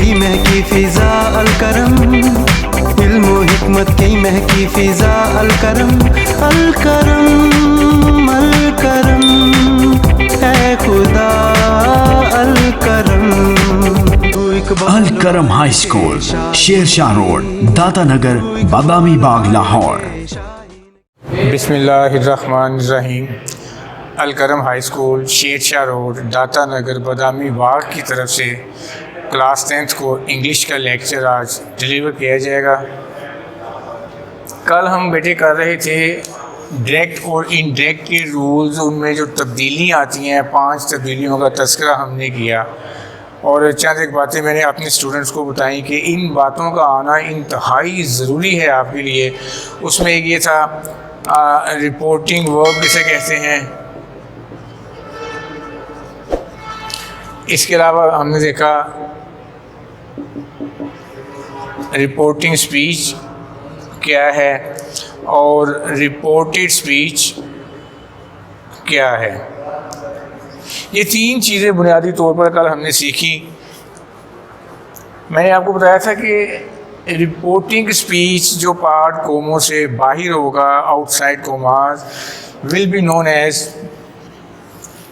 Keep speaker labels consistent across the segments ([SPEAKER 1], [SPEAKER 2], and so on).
[SPEAKER 1] की महकी फिजा अलकरम, इल्म व हिकमत की महकी फिजा अलकरम, अलकरम अलकरम है खुदा अलकरम।
[SPEAKER 2] Alkaram high school, Shershah road, Data Nagar, Badami Bagh, Lahore.
[SPEAKER 3] बिस्मिल्लाहिर्रहमानिर्रहीम। Alkaram high school, Shershah road, Data Nagar, Badami बाग की तरफ से क्लास 10th को इंग्लिश का लेक्चर आज डिलीवर किया जाएगा। कल हम बेटे कर रहे थे डायरेक्ट और इनडायरेक्ट के रूल्स, उनमें जो तब्दीली आती हैं 5 तब्दीलियों का तज़किरा हमने किया और चंद एक बातें मैंने अपने स्टूडेंट्स को बताई कि इन बातों का आना इंतहाई ज़रूरी है आपके लिए। उसमें एक ये था रिपोर्टिंग वर्ब जिसे कहते हैं। इसके अलावा हमने देखा रिपोर्टिंग स्पीच क्या है और रिपोर्टेड स्पीच क्या है। ये 3 चीज़ें बुनियादी तौर पर कल हमने सीखी। मैंने आपको बताया था कि रिपोर्टिंग स्पीच जो पार्ट कोमों से बाहर होगा, outside commas, will be known as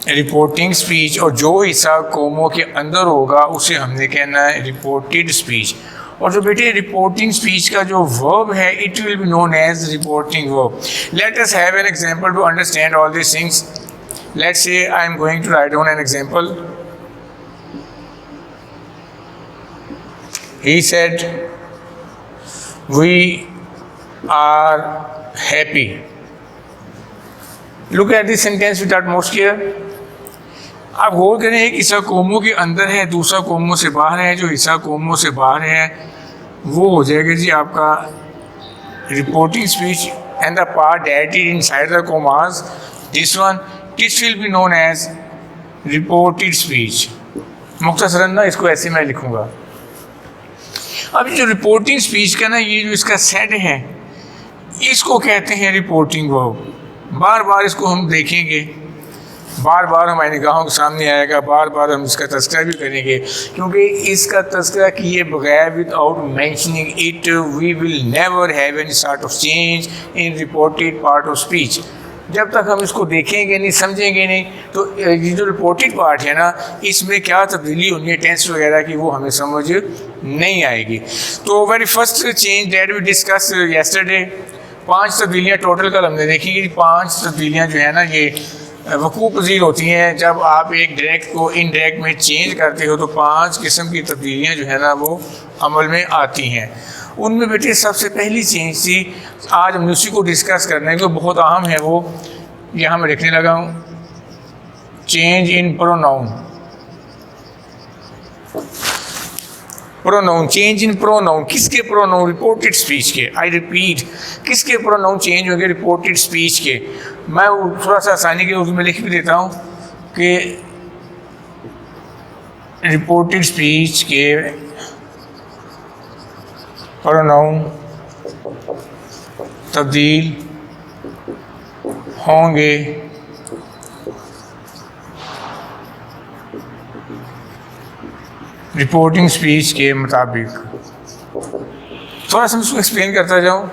[SPEAKER 3] reporting speech, और जो हिस्सा कोमों के अंदर होगा उसे हमने कहना है रिपोर्टेड स्पीच। और जो बेटे रिपोर्टिंग स्पीच का जो वर्ब है, it will be known as reporting verb. Let us have an example to understand all this things. Let's say I am going to write down an example. He said, "We are happy." Look at this sentence with utmost care. आप गौर करें, एक हिस्सा कोमों के अंदर है, दूसरा कोमों से बाहर है। जो हिस्सा कोमों से बाहर है वो हो जाएगा जी आपका reporting speech, and the part that is inside the commas, this one, This will be known as reported speech. मुख्तसरन ना इसको ऐसे मैं लिखूँगा। अब जो रिपोर्टिंग स्पीच का ना ये जो इसका सेट है, इसको कहते हैं रिपोर्टिंग वर्ब। बार बार इसको हम देखेंगे, बार बार हमारी निगाहों के सामने आएगा, बार बार हम इसका तज़किरा भी करेंगे, क्योंकि इसका तज़किरा किए बगैर without mentioning it we will never have any sort of change in reported part of speech. जब तक हम इसको देखेंगे नहीं, समझेंगे नहीं, तो ये जो रिपोर्टेड पार्ट है ना, इसमें क्या तब्दीली होनी है टेंस वगैरह की, वो हमें समझ नहीं आएगी। तो very first change that we discuss yesterday, 5 तब्दीलियाँ टोटल कल हमने देखी कि 5 तब्दीलियाँ जो है ना ये वकूफ़ पज़ीर होती हैं। जब आप एक डायरेक्ट को इनडायरेक्ट में चेंज करते हो तो 5 किस्म की तब्दीलियाँ जो है ना वो अमल में आती हैं। उनमें बेटे सबसे पहली चेंज थी, आज हम उसी को डिस्कस करने को, बहुत अहम है वो, यहाँ मैं लिखने लगा हूँ, change in pronoun. Pronoun, change in pronoun. किसके प्रोनाउन? रिपोर्टेड स्पीच के। आई रिपीट, किसके प्रोनाउन चेंज होंगे? रिपोर्टेड स्पीच के। मैं थोड़ा सा आसानी के उसमें लिख भी देता हूँ कि रिपोर्टेड स्पीच के प्रोनाउन तब्दील होंगे रिपोर्टिंग स्पीच के मुताबिक। थोड़ा सा उसको एक्सप्लेन करता जाऊँ।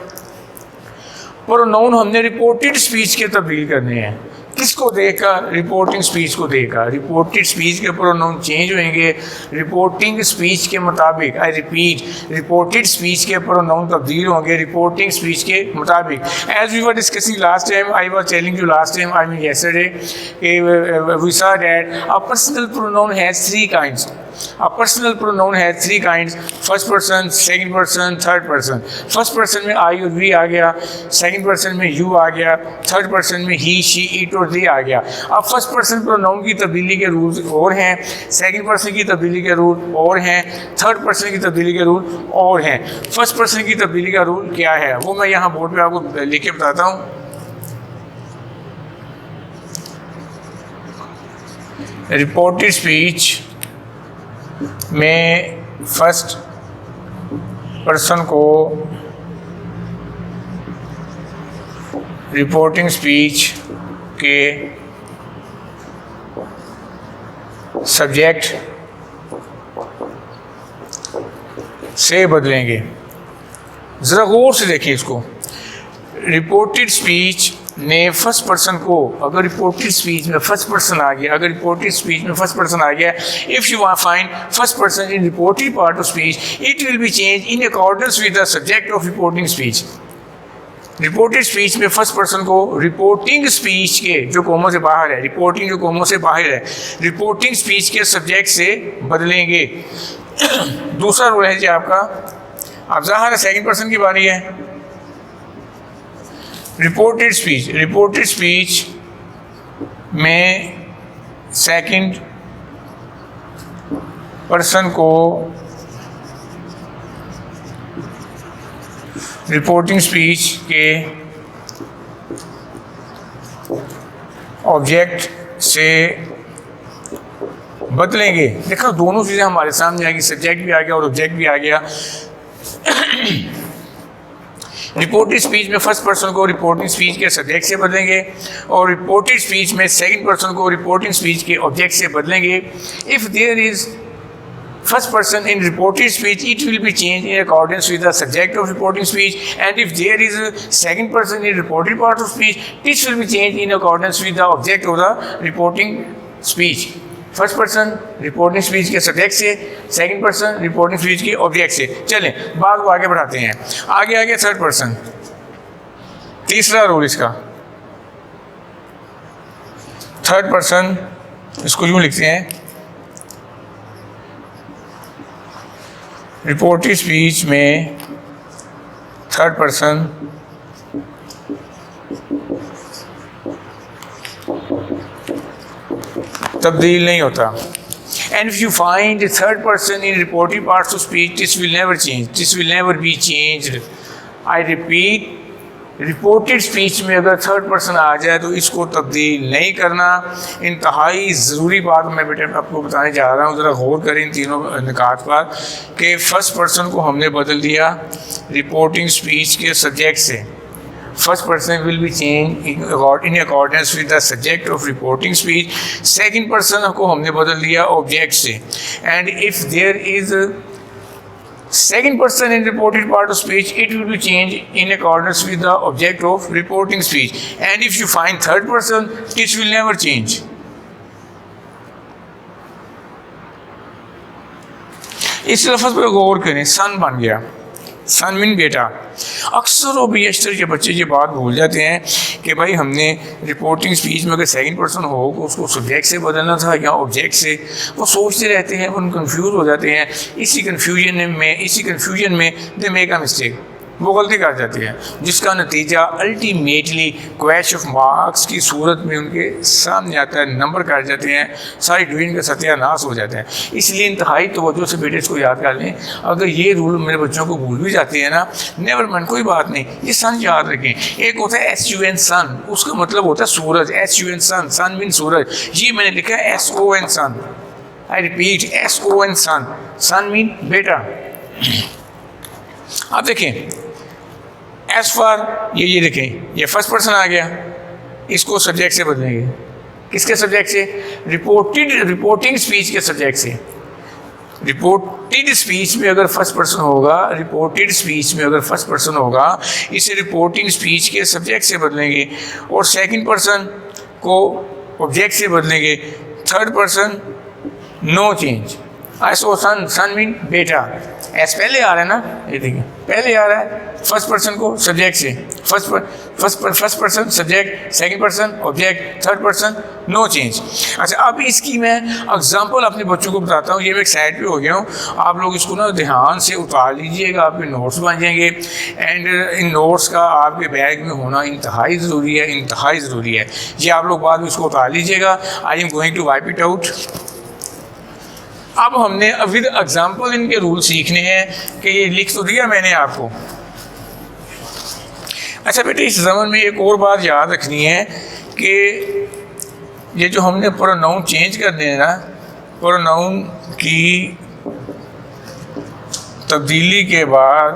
[SPEAKER 3] प्रोनाउन हमने रिपोर्टेड स्पीच के तब्दील करने हैं। किसको देगा? रिपोर्टिंग स्पीच को देगा। रिपोर्टेड स्पीच के प्रोनाउन चेंज होंगे रिपोर्टिंग स्पीच के मुताबिक। आई रिपीट, रिपोर्टेड स्पीच के प्रोनाउन तब्दील होंगे रिपोर्टिंग स्पीच के मुताबिक। As we were discussing last time, I was telling you last time, I mean yesterday, we saw that a personal pronoun has 3 kinds. A personal pronoun has 3 kinds: first person, second person, third person. First person में I और we आ गया, second person में you आ गया, third person में he, she, it और they आ गया। अब first person pronoun की तब्दीली के रूल्स और हैं, second person की तब्दीली के रूल और हैं, third person की तब्दीली के रूल और हैं। first person की तब्दीली का रूल क्या है वो मैं यहाँ बोर्ड पे आपको लिख के बताता हूँ। रिपोर्टेड स्पीच में फर्स्ट पर्सन को रिपोर्टिंग स्पीच के सब्जेक्ट से बदलेंगे। ज़रा गौर से देखिए इसको। रिपोर्टेड स्पीच ने फर्स्ट पर्सन को, अगर रिपोर्टेड स्पीच में फर्स्ट पर्सन आ गया, अगर रिपोर्टेड स्पीच में फर्स्ट पर्सन आ गया, if you want find first person in reported part of speech, it will be change in accordance with the subject of reporting speech. Reported speech में first person को reporting speech के जो कॉमों से बाहर है, reporting जो कॉमों से बाहर है, रिपोर्टिंग स्पीच के सब्जेक्ट से बदलेंगे। दूसरा रूल है जी आपका, अब ज़ाहिर है सेकंड पर्सन की बारी है। रिपोर्टेड स्पीच में सेकंड पर्सन को रिपोर्टिंग स्पीच के ऑब्जेक्ट से बदलेंगे। देखो दोनों चीज़ें हमारे सामने आ गई, सब्जेक्ट भी आ गया और ऑब्जेक्ट भी आ गया। रिपोर्टेड स्पीच में फर्स्ट पर्सन को रिपोर्टिंग स्पीच के सब्जेक्ट से बदलेंगे और रिपोर्टेड स्पीच में सेकंड पर्सन को रिपोर्टिंग स्पीच के ऑब्जेक्ट से बदलेंगे। If there is first person in reported speech, it will be changed in accordance with the subject of reporting speech, and if there is a second person in reported part of speech, this will be changed in accordance with the object of the reporting speech. First person reporting speech के subject से, second person reporting speech के object से। चलें बात को आगे बढ़ाते हैं। आगे आगे थर्ड पर्सन, तीसरा रूल इसका। थर्ड पर्सन इसको यूँ लिखते हैं, रिपोर्टेड स्पीच में थर्ड पर्सन तब्दील नहीं होता। And if you find third person in reported parts of speech, this will never change, this will never be changed. I repeat, reported speech में अगर थर्ड पर्सन आ जाए तो इसको तब्दील नहीं करना। इंतहाई ज़रूरी बात मैं बेटे आपको बताने जा रहा हूँ, ज़रा गौर करें इन तीनों निकात पर कि फर्स्ट पर्सन को हमने बदल दिया रिपोर्टिंग स्पीच के सब्जेक्ट से। First person will be change in accordance with the subject of reporting speech. Second person को हमने बदल दिया ऑब्जेक्ट से। And if there is second person in reported part of speech, it will be changed in accordance with the object of reporting speech, and if you find third person, it will never change. इस लफ्ज़ पर गौर करें, सन बन गया, सन mean बेटा। अक्सर और बेशतर ये बच्चे ये बात भूल जाते हैं कि भाई हमने रिपोर्टिंग स्पीच में अगर सेकंड पर्सन हो उसको सब्जेक्ट से बदलना था या ऑब्जेक्ट से। वो सोचते रहते हैं, वो कंफ्यूज हो जाते हैं। इसी कन्फ्यूजन में दे मेक अ मिस्टेक, वो गलती कर जाती है, जिसका नतीजा अल्टीमेटली क्रैश ऑफ मार्क्स की सूरत में उनके सामने आता है। नंबर काट जाते हैं, सारी डिवीजन का सत्यानाश हो जाता है। इसलिए इंतहाई तवज्जो से बेटे इसको याद कर लें। अगर ये रूल मेरे बच्चों को भूल भी जाते हैं ना, नेवर माइंड, कोई बात नहीं, ये सन याद रखें। एक होता है SUN सन, उसका मतलब होता है सूरज। SUN सन, सन मीन सूरज। ये मैंने लिखा है SON son. I repeat, SON son, son mean बेटा। आप देखें एस फॉर ये देखें, ये फर्स्ट पर्सन आ गया, इसको सब्जेक्ट से बदलेंगे। किसके सब्जेक्ट से? रिपोर्टिंग स्पीच के सब्जेक्ट से। रिपोर्टेड स्पीच में अगर फर्स्ट पर्सन होगा, रिपोर्टेड स्पीच में अगर फर्स्ट पर्सन होगा, इसे रिपोर्टिंग स्पीच के सब्जेक्ट से बदलेंगे और सेकंड पर्सन को ऑब्जेक्ट से बदलेंगे। Third person no change. SO son, son mean बेटा। एस पहले आ रहा है ना, ये देखिए पहले आ रहा है फर्स्ट पर्सन को सब्जेक्ट से। First person subject, second person object, third person no change. अच्छा, अब इसकी मैं एग्जांपल अपने बच्चों को बताता हूँ। ये मैं एक साइड पे हो गया हूँ, आप लोग इसको ना ध्यान से उतार लीजिएगा, आपके नोट्स बन जाएंगे। एंड इन नोट्स का आपके बैग में होना इंतहाई ज़रूरी है, इंतहाई ज़रूरी है। ये आप लोग बाद में इसको उतार लीजिएगा। I am going to wipe it out. अब हमने विद एग्जाम्पल इनके रूल सीखने हैं कि ये लिख तो दिया मैंने आपको। अच्छा बेटे, इस ज़मन में एक और बात याद रखनी है कि ये जो हमने प्रोनाउन चेंज करने हैं ना, प्रोनाउन की तब्दीली के बाद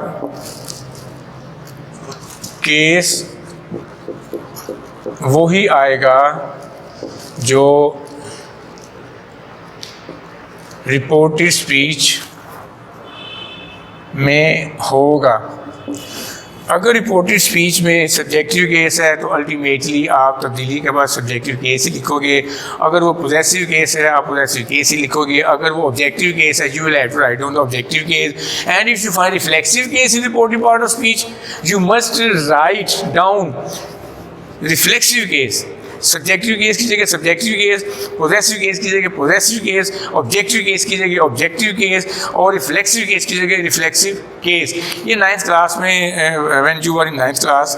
[SPEAKER 3] केस वही आएगा जो रिपोर्टेड स्पीच में होगा। अगर रिपोर्टेड स्पीच में सब्जेक्टिव केस है तो अल्टीमेटली आप तब्दीली के बाद सब्जेक्टिव केस ही लिखोगे। अगर वो पोजेसिव केस है आप पोजेसिव केस ही लिखोगे। अगर वो ऑब्जेक्टिव केस है you will have to write down the objective case. And if you find reflexive case in reported part of speech you must write down reflexive case. Subjective case की जगह subjective case, possessive case की जगह possessive case, objective case की जगह objective case और reflexive case की जगह reflexive case. ये 9th क्लास में when you are in 9th class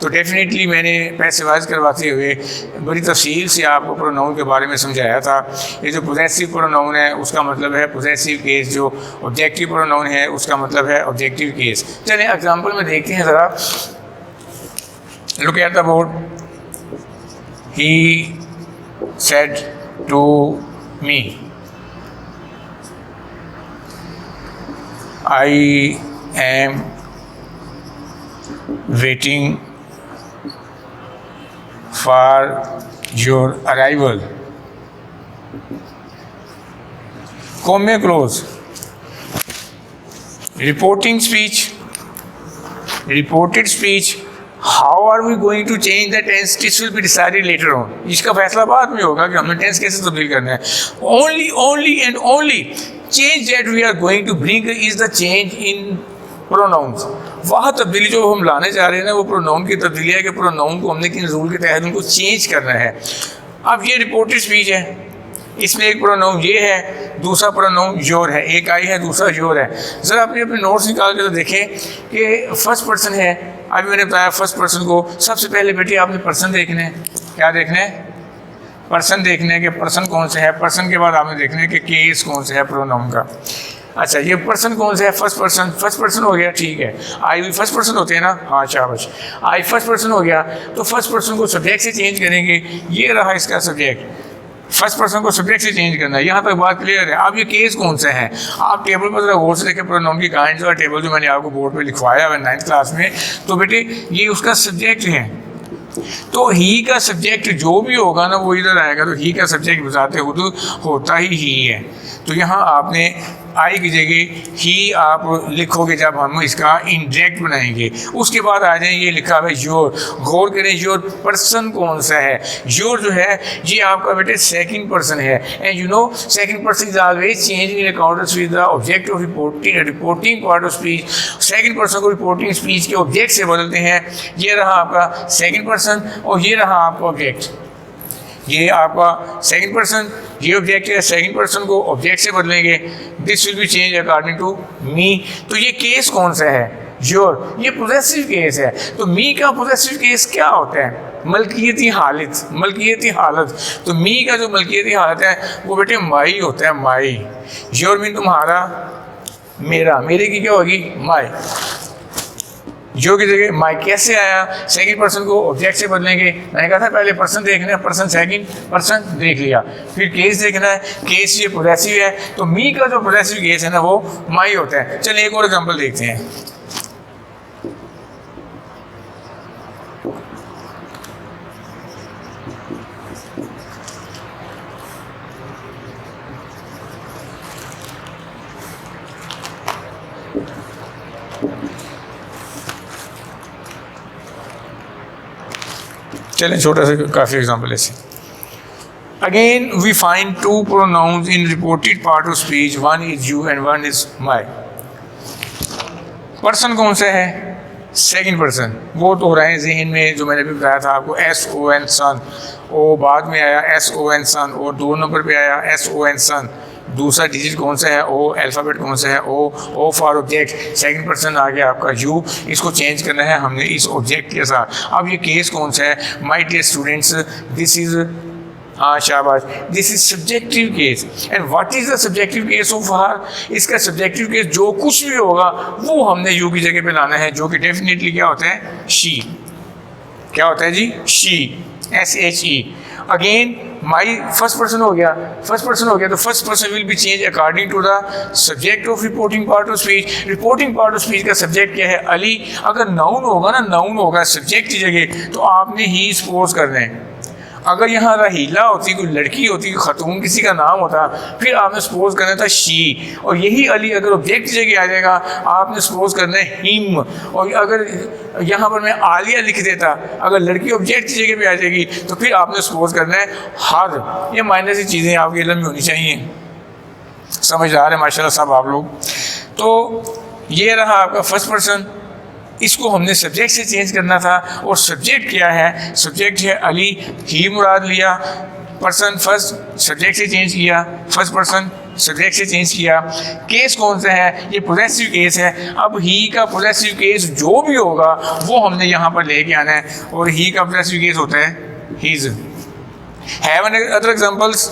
[SPEAKER 3] तो डेफिनेटली मैंने पैसे वाइज करवाते हुए बड़ी तफसील से आपको प्रोनाउन के बारे में समझाया था। ये जो पोजेसिव प्रोनाउन है उसका मतलब है पोजेसिव केस, जो ऑब्जेक्टिव प्रोनाउन है उसका मतलब है ऑब्जेक्टिव केस। चलिए एग्जाम्पल में देखते हैं ज़रा। Look at the board. He said to me, I am waiting for your arrival. Comma close. Reporting speech. Reported speech. How are we going to change the tense? This will be decided later on. इसका फैसला बाद में होगा कि हमने tense कैसे तब्दील करना है। Only and only change that we are going to bring is the change in pronouns. वह तब्दीली जो हम लाने जा रहे हैं ना वो प्रोनाउन की तब्दीली है कि प्रोनाउन को हमने किन रूल के तहत उनको चेंज करना है। अब ये रिपोर्टेड स्पीच है, इसमें एक प्रोनाउन ये है, दूसरा प्रोनाउन योर है, एक आई है दूसरा योर है। ज़रा अपने नोट्स निकाल के तो देखें कि फर्स्ट पर्सन है। अभी मैंने बताया फर्स्ट पर्सन को सबसे पहले बेटे आपने पर्सन देखना है। क्या देखना है? पर्सन देखना है कि पर्सन कौन सा है। पर्सन के बाद आपने देखना है कि केस कौन सा है प्रोनाउन का। अच्छा ये पर्सन कौन सा है? First person. फर्स्ट पर्सन हो गया, ठीक है। आई भी फर्स्ट पर्सन होते हैं ना, हाँ शाबाश। आई फर्स्ट पर्सन हो गया तो फर्स्ट पर्सन को सब्जेक्ट से चेंज करेंगे। ये रहा इसका सब्जेक्ट। फर्स्ट पर्सन को सब्जेक्ट से चेंज करना है। यहाँ तक बात क्लियर है। अब ये केस कौन सा है? आप टेबल पर जरा गौर से देखें प्रोनाउन की काइंड्स और टेबल जो मैंने आपको बोर्ड पे लिखवाया है 9th क्लास में, तो बेटे ये उसका सब्जेक्ट है। तो ही का सब्जेक्ट जो भी होगा ना वो इधर आएगा। तो ही का सब्जेक्ट बताते खुद होता ही है। तो यहाँ आपने आई की जगह ही आप लिखोगे जब हम इसका इंडायरेक्ट बनाएंगे। उसके बाद आ जाए ये लिखा हुआ है योर। गौर करें योर पर्सन कौन सा है। योर जो है ये आपका बेटे सेकंड पर्सन है। And you know second person is always change in accordance with the object of reporting part of speech. Second person को रिपोर्टिंग स्पीच के ऑब्जेक्ट से बदलते हैं। ये रहा आपका सेकंड पर्सन और ये रहा आपका ऑब्जेक्ट। ये आपका सेकंड पर्सन, ये ऑब्जेक्ट है। सेकंड पर्सन को ऑब्जेक्ट से बदलेंगे। This will be change according to me. तो ये केस कौन सा है? योर। ये पोजेसिव केस है। तो मी का पोजेसिव केस क्या होता है? मलकियती हालत। मलकियती हालत। तो मी का जो मलकियती हालत है वो बेटे माई होता है। माई। योर मीन तुम्हारा, मेरा। मेरे की क्या होगी? माई। जो की जगह माई कैसे आया? सेकंड पर्सन को ऑब्जेक्ट से बदलेंगे। मैंने कहा था पहले पर्सन देखना है, पर्सन सेकंड पर्सन देख लिया। फिर केस देखना है, केस ये पोजेसिव है। तो मी का जो पोजेसिव केस है ना वो माई होता है। चलिए एक और एग्जांपल देखते हैं। चलें छोटा सा काफ़ी एग्जाम्पल ऐसे। Again we find two pronouns in reported part of speech, one is you and one is my. Person कौन सा है? Second person. वो तो हो रहे हैं जहन में जो मैंने भी बताया था आपको, SON सन। ओ बाद में आया SON सन। और 2 नंबर पे आया SON सन। दूसरा डिजिट कौन सा है? ओ। अल्फ़ाबेट कौन सा है? O for object. Second person आ गया आपका यू। इसको चेंज करना है हमने इस ऑब्जेक्ट के साथ। अब ये केस कौन सा है? My dear students, this is, हाँ शाबाश, this is subjective case. And what is the subjective case of her? इसका सब्जेक्टिव केस जो कुछ भी होगा वो हमने यू की जगह पे लाना है, जो कि डेफिनेटली क्या होता है? शी। क्या होता है जी? She. SHE। Again my first person हो गया। फर्स्ट पर्सन हो गया तो first person will be change according to the subject of reporting part of speech. Reporting part of speech का सब्जेक्ट क्या है? अली। अगर नाउन होगा ना, नाउन होगा सब्जेक्ट की जगह, तो आपने ही सपोज करना है। अगर यहाँ रहीला होती, कोई लड़की होती, ख़तून किसी का नाम होता, फिर आपने सपोज करना था शी, और यही अली अगर ऑब्जेक्ट की जगह आ जाएगा आपने सपोज करना है हिम। और अगर यहाँ पर मैं आलिया लिख देता, अगर लड़की ऑब्जेक्ट की जगह पे आ जाएगी तो फिर आपने सपोज करना है हर। ये मायने से चीज़ें आपके इल्म में होनी चाहिए। समझदार है माशाल्लाह सब आप लोग। तो ये रहा आपका फर्स्ट पर्सन, इसको हमने सब्जेक्ट से चेंज करना था, और सब्जेक्ट क्या है, सब्जेक्ट है अली, ही मुराद लिया, पर्सन फर्स्ट सब्जेक्ट से चेंज किया, फर्स्ट पर्सन सब्जेक्ट से चेंज किया। केस कौन सा है, ये पोजेसिव केस है। अब ही का पोजेसिव केस जो भी होगा वो हमने यहाँ पर लेके आना है, और ही का पोजेसिव केस होता है his. Have other examples?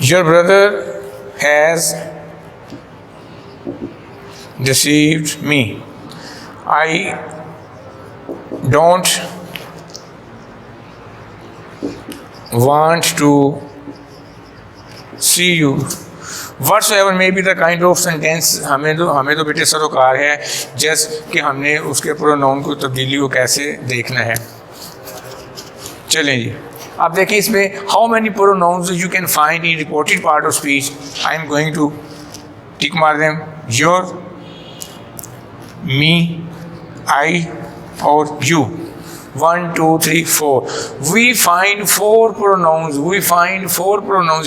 [SPEAKER 3] Your brother has deceived me. I don't want to see you. Whatsoever may be the kind of sentence, हमें तो बेटे सरोकार है जस्ट कि हमने उसके प्रोनाउन को तब्दीली को कैसे देखना है। चलें जी, आप देखें इसमें how many pronouns you can find in reported part of speech. I am going to tick मार देम, योर, मी, आई और you. 1 2 3 4 we find four pronouns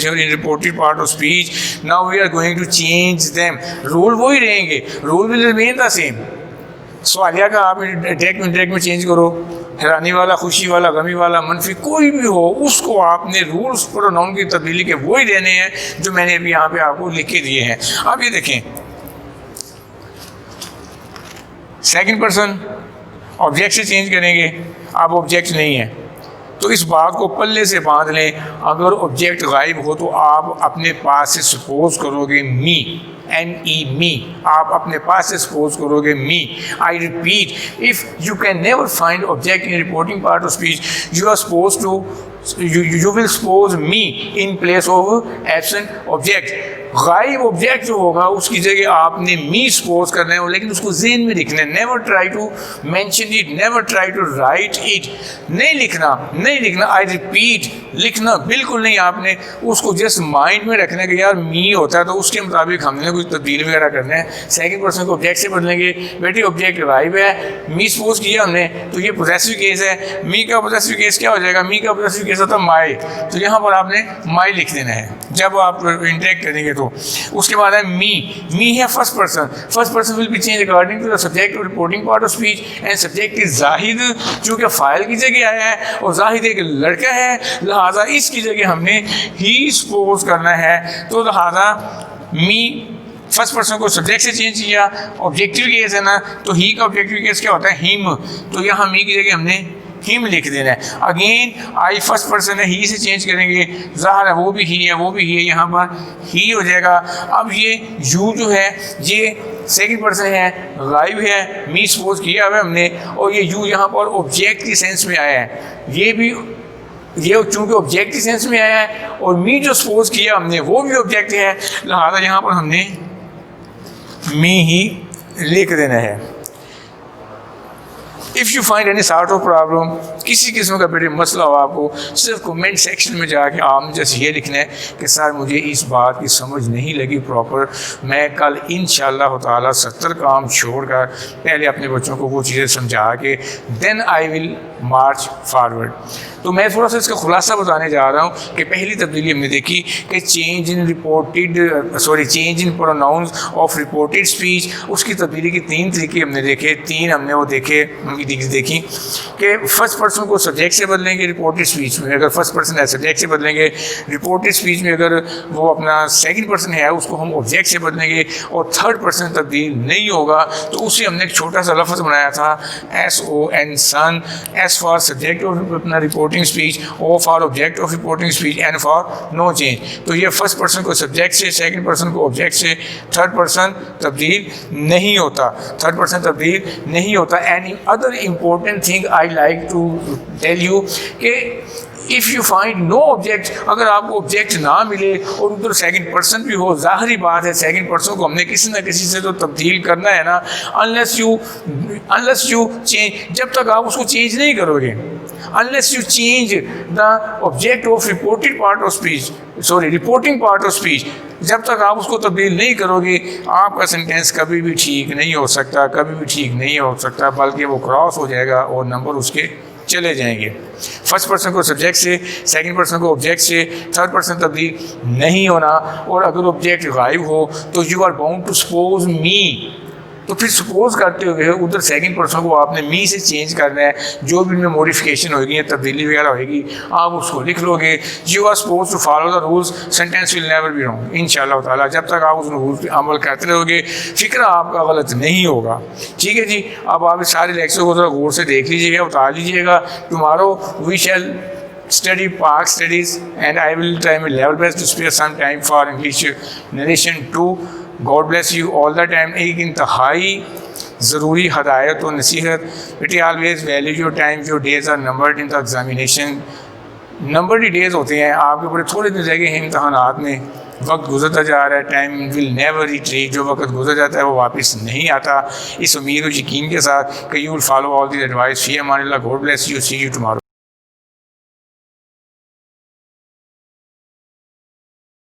[SPEAKER 3] here in reported part of speech. Now we are going to change them. Rule वही रहेंगे, rule will remain the same. सवालिया का आप direct में change करो, हैरानी वाला, खुशी वाला, गमी वाला, मनफी कोई भी हो, उसको आपने रूल्स प्रोनाउन की तब्दीली के वही देने हैं जो मैंने अभी यहाँ पे आपको लिख के दिए हैं। अब ये देखें, सेकंड पर्सन ऑब्जेक्ट से चेंज करेंगे, अब ऑब्जेक्ट नहीं है तो इस बात को पल्ले से बांध लें। अगर ऑब्जेक्ट गायब हो तो आप अपने पास से सपोज करोगे मी, NE मी, आप अपने पास से सपोज करोगे me. I repeat, if you can never find object in reporting part of speech, you are suppose to you will suppose me in place of absent object. गायब ऑब्जेक्ट जो होगा उसकी जगह आपने मी सपोज करना है, लेकिन उसको ज़हन में लिखना है। Never try to mention it, never try to write it, नहीं लिखना। आई रिपीट, लिखना बिल्कुल नहीं, आपने उसको जस्ट माइंड में रखना है कि यार मी होता है तो उसके मुताबिक हमने कुछ तब्दील वगैरह करना है। सेकंड पर्सन को ऑब्जेक्ट से बदलेंगे, बेटी ऑब्जेक्ट गायब है, मी सपोज किया हमने तो ये पोजेसिव केस है। मी का पोजेसिव केस क्या हो जाएगा, मी का पोजेसिव केस होता है माई, तो यहाँ पर आपने माई लिख देना है जब आप इंटरेक्ट करेंगे। तो उसके बाद है मी है first person will be change according to the subject और reporting part of speech, and subject is Zahid, चूँकि फाइल की जगह आया है और जाहिद एक लड़का है, लिहाजा इसकी जगह हमने ही सपोज करना है। तो लिहाजा मी फर्स्ट पर्सन को सब्जेक्ट से चेंज किया, ऑब्जेक्टिव केस है ना, तो ही का ऑब्जेक्टिव केस क्या होता है, हिम, तो यहाँ मी की जगह हमने हिम लिख देना है। अगेन आई फर्स्ट पर्सन है, ही से चेंज करेंगे, ज़ाहिर है वो भी ही है, यहाँ पर ही हो जाएगा। अब ये यू जो है ये सेकंड पर्सन है, गायब है, मी सपोज किया हुआ हमने, और ये यू यहाँ पर ऑब्जेक्ट की सेंस में आया है, ये चूँकि ऑब्जेक्ट की सेंस में आया है, और मी जो सपोज किया हमने वो भी ऑब्जेक्ट है, लिहाजा यहाँ पर हमने मी ही लिख देना है। If you find any sort of problem, किसी किस्म का बेटे मसला हो आपको, सिर्फ कमेंट सेक्शन में जाके आपने जैसे ये लिखना है कि सर मुझे इस बात की समझ नहीं लगी प्रॉपर, मैं कल इंशाअल्लाह ताला 70 काम छोड़कर पहले अपने बच्चों को वो चीज़ें समझा के then I will march forward. तो मैं थोड़ा सा इसका खुलासा बताने जा रहा हूँ कि पहली तब्दीली हमने देखी कि change in pronouns of reported speech, उसकी तब्दीली के 3 तरीके हमने देखे, 3 हमने वो देखी कि फर्स्ट पर्सन को सब्जेक्ट से बदलेंगे रिपोर्टेड स्पीच में, अगर फर्स्ट पर्सन है सब्जेक्ट से बदलेंगे, रिपोर्टेड स्पीच में अगर वो अपना सेकंड पर्सन है उसको हम ऑब्जेक्ट से बदलेंगे, और थर्ड पर्सन तब्दील नहीं होगा तो उसे हमने एक छोटा सा लफ्ज़ बनाया था SON son, S for subject of अपना reporting speech, O for object of reporting speech, N for no change. तो ये फर्स्ट पर्सन को सब्जेक्ट से, सेकंड पर्सन को ऑब्जेक्ट से, थर्ड पर्सन तब्दील नहीं होता। Any other important thing I like to tell you कि if you find no object, अगर आपको ऑब्जेक्ट ना मिले और उधर सेकंड पर्सन भी हो, ज़ाहिरी बात है सेकंड पर्सन को हमने किसी ना किसी से तो तब्दील करना है ना, अनलेस यू चेंज, जब तक आप उसको चेंज नहीं करोगे, unless you change the object of reporting part of speech, जब तक आप उसको तब्दील नहीं करोगे आपका सेंटेंस कभी भी ठीक नहीं हो सकता, बल्कि वो क्रॉस हो जाएगा और नंबर उसके चले जाएंगे। फर्स्ट पर्सन को सब्जेक्ट से, सेकंड पर्सन को ऑब्जेक्ट से, थर्ड पर्सन तब्दील नहीं होना, और अगर ऑब्जेक्ट गायब हो तो you are bound to suppose me, तो फिर सपोज करते हुए उधर सेकंड पर्सन को आपने मी से चेंज करना है, जो भी इनमें मॉडिफिकेशन होगी या तब्दीली वगैरह होगी आप उसको लिख लोगे। You are suppose to follow the rules, sentence will never be wrong इंशाल्लाह ताला। जब तक आप उस रूल पर अमल करते रहोगे फिक्र आपका गलत नहीं होगा। ठीक है जी, अब आप इस सारे लेक्चर को थोड़ा गौर से देख लीजिएगा, उतार लीजिएगा। Tomorrow we shall study park studies and I will try my level best to spare some time for English narration too. God bless you all the time। एक इंतहाई ज़रूरी हदायत और नसीहत, बेटे always value your time, your days are numbered in the examination। Numbered days होते हैं आपके पूरे, थोड़े दिन रह गए हैं इम्तहानात में, वक्त गुजरता जा रहा है, टाइम विल नेवर रिट्रीट, जो वक्त गुजर जाता है वो वापस नहीं आता। इस उम्मीद और यकीन के साथ कि you will follow all the advice. फी अमान अल्लाह, God bless you, see you tomorrow.